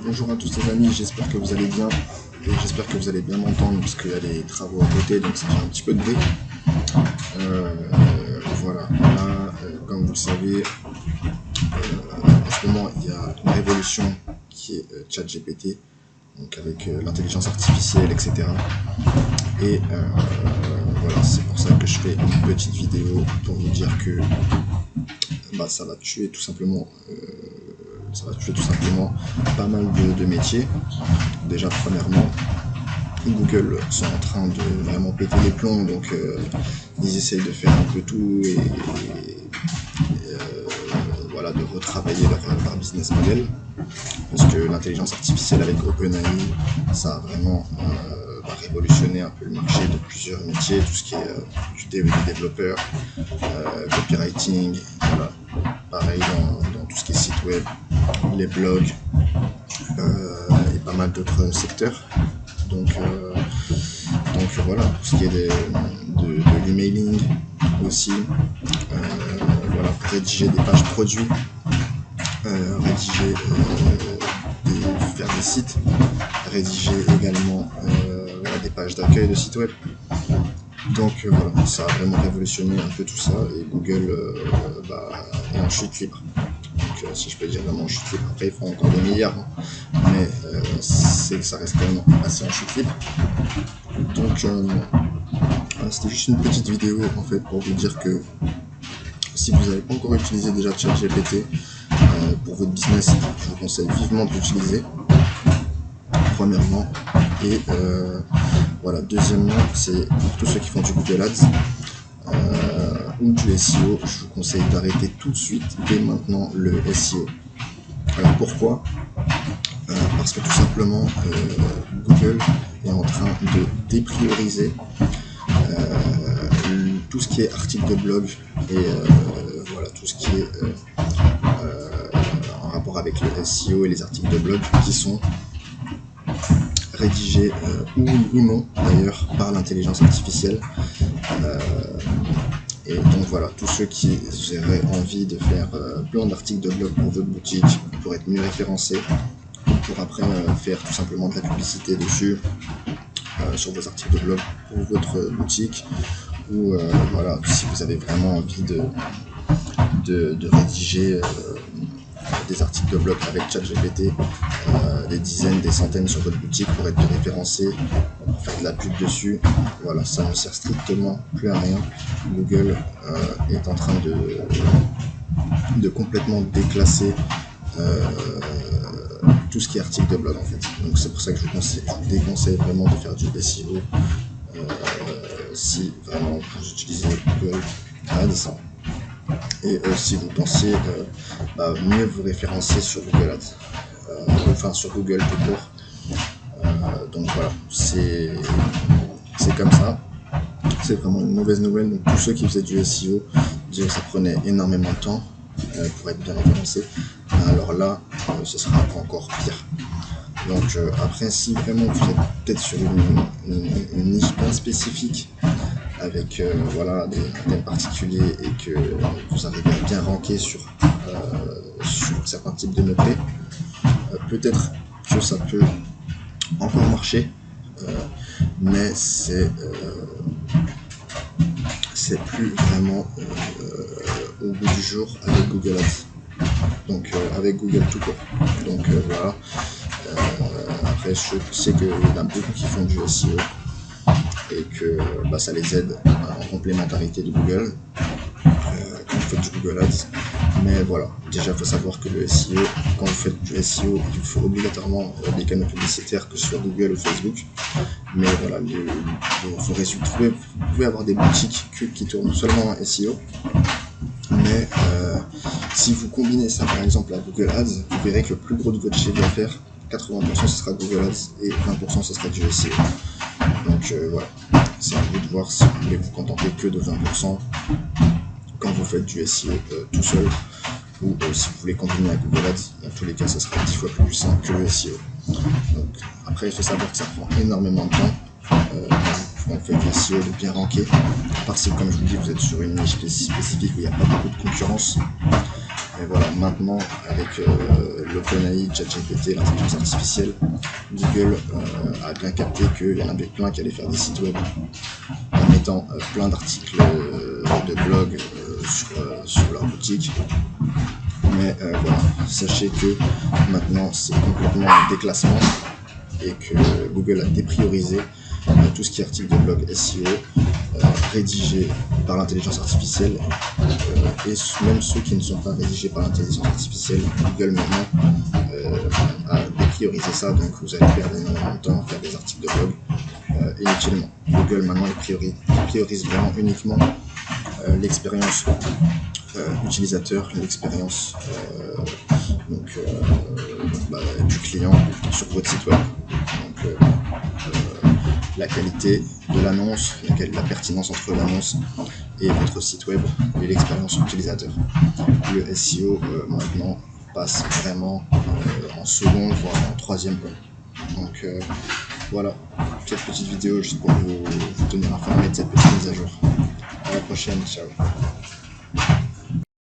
Bonjour à tous les amis, j'espère que vous allez bien et j'espère que vous allez bien m'entendre parce qu'il y a les travaux à côté donc ça fait un petit peu de bruit. Voilà, là, comme vous le savez, en ce moment il y a une révolution qui est ChatGPT, donc avec l'intelligence artificielle, etc. Et voilà, c'est pour ça que je fais une petite vidéo pour vous dire que ça va tuer tout simplement pas mal de métiers. Déjà, premièrement, Google sont en train de vraiment péter les plombs, donc ils essayent de faire un peu tout et voilà, de retravailler leur business model, parce que l'intelligence artificielle avec OpenAI, ça a vraiment révolutionné un peu le marché de plusieurs métiers, tout ce qui est du développeur, copywriting, voilà. Pareil dans tout ce qui est site web, les blogs et pas mal d'autres secteurs. Donc voilà, tout ce qui est de l'emailing aussi, voilà, pour rédiger des pages produits, faire des sites, rédiger également voilà, des pages d'accueil de sites web. Donc voilà, ça a vraiment révolutionné un peu tout ça et Google est en chute libre. Donc si je peux dire vraiment en chute libre, après ils font encore des milliards, hein, mais ça reste quand même assez en chute libre. Donc c'était juste une petite vidéo en fait pour vous dire que si vous n'avez pas encore utilisé déjà ChatGPT pour votre business, je vous conseille vivement de l'utiliser, premièrement. Et voilà, deuxièmement, c'est pour tous ceux qui font du Google Ads ou du SEO, je vous conseille d'arrêter tout de suite, dès maintenant, le SEO. Alors pourquoi parce que tout simplement, Google est en train de déprioriser tout ce qui est article de blog et voilà, tout ce qui est en rapport avec le SEO et les articles de blog qui sont rédigés ou non d'ailleurs par l'intelligence artificielle. Et donc voilà, tous ceux qui auraient envie de faire plein d'articles de blog pour votre boutique, pour être mieux référencés, pour après faire tout simplement de la publicité dessus sur vos articles de blog pour votre boutique, ou voilà, si vous avez vraiment envie de rédiger des articles de blog avec ChatGPT, des dizaines, des centaines sur votre boutique pour être référencé, pour faire de la pub dessus, voilà, ça ne sert strictement plus à rien. Google est en train de complètement déclasser tout ce qui est article de blog en fait. Donc c'est pour ça que je vous déconseille vraiment de faire du SEO si vraiment vous utilisez Google Ads. Et si vous pensez mieux vous référencer sur Google Ads, enfin sur Google tout court. Donc voilà, c'est comme ça. C'est vraiment une mauvaise nouvelle. Donc tous ceux qui faisaient du SEO disaient que ça prenait énormément de temps pour être bien référencé. Alors là, ce sera encore pire. Donc après, si vraiment vous êtes peut-être sur une niche bien spécifique, avec voilà, des thèmes particuliers et que vous arrivez à bien ranker sur certains types de mots-clés, peut-être que ça peut encore marcher, mais c'est plus vraiment au bout du jour avec Google Ads, donc avec Google tout court. Donc voilà, après je sais qu'il y en a beaucoup qui font du SEO et que ça les aide en complémentarité de Google quand vous faites du Google Ads. Mais voilà, déjà il faut savoir que le SEO, quand vous faites du SEO, il faut obligatoirement des canaux publicitaires, que ce soit Google ou Facebook. Mais voilà, vos résultats, vous pouvez avoir des boutiques qui tournent seulement en SEO. Mais si vous combinez ça par exemple à Google Ads, vous verrez que le plus gros de votre chiffre d'affaires, 80% ce sera Google Ads et 20% ce sera du SEO. Donc voilà, c'est à vous de voir si vous voulez vous contenter que de 20% quand vous faites du SEO tout seul, ou si vous voulez combiner à Google Ads. Dans tous les cas, ça sera 10 fois plus simple que le SEO. Donc après, il faut savoir que ça prend énormément de temps quand vous faites du SEO de bien ranker, à part si, comme je vous dis, vous êtes sur une niche spécifique où il n'y a pas beaucoup de concurrence. Et voilà, maintenant, avec l'OpenAI, ChatGPT, l'intelligence artificielle, Google a bien capté qu'il y en avait plein qui allaient faire des sites web en mettant plein d'articles de blog sur leur boutique. Mais voilà, sachez que maintenant c'est complètement un déclassement et que Google a dépriorisé tout ce qui est article de blog SEO rédigé par l'intelligence artificielle et même ceux qui ne sont pas rédigés par l'intelligence artificielle. Google maintenant a dépriorisé ça, donc vous allez perdre énormément de temps à faire des articles de blog inutilement. Google maintenant priorise vraiment uniquement l'expérience utilisateur, l'expérience du client sur votre site web. Donc, la qualité de l'annonce, la pertinence entre l'annonce et votre site web et l'expérience utilisateur. Le SEO maintenant passe vraiment en second voire en troisième plan. Donc voilà, cette petite vidéo juste pour vous tenir informé de cette petite mise à jour. À la prochaine, ciao.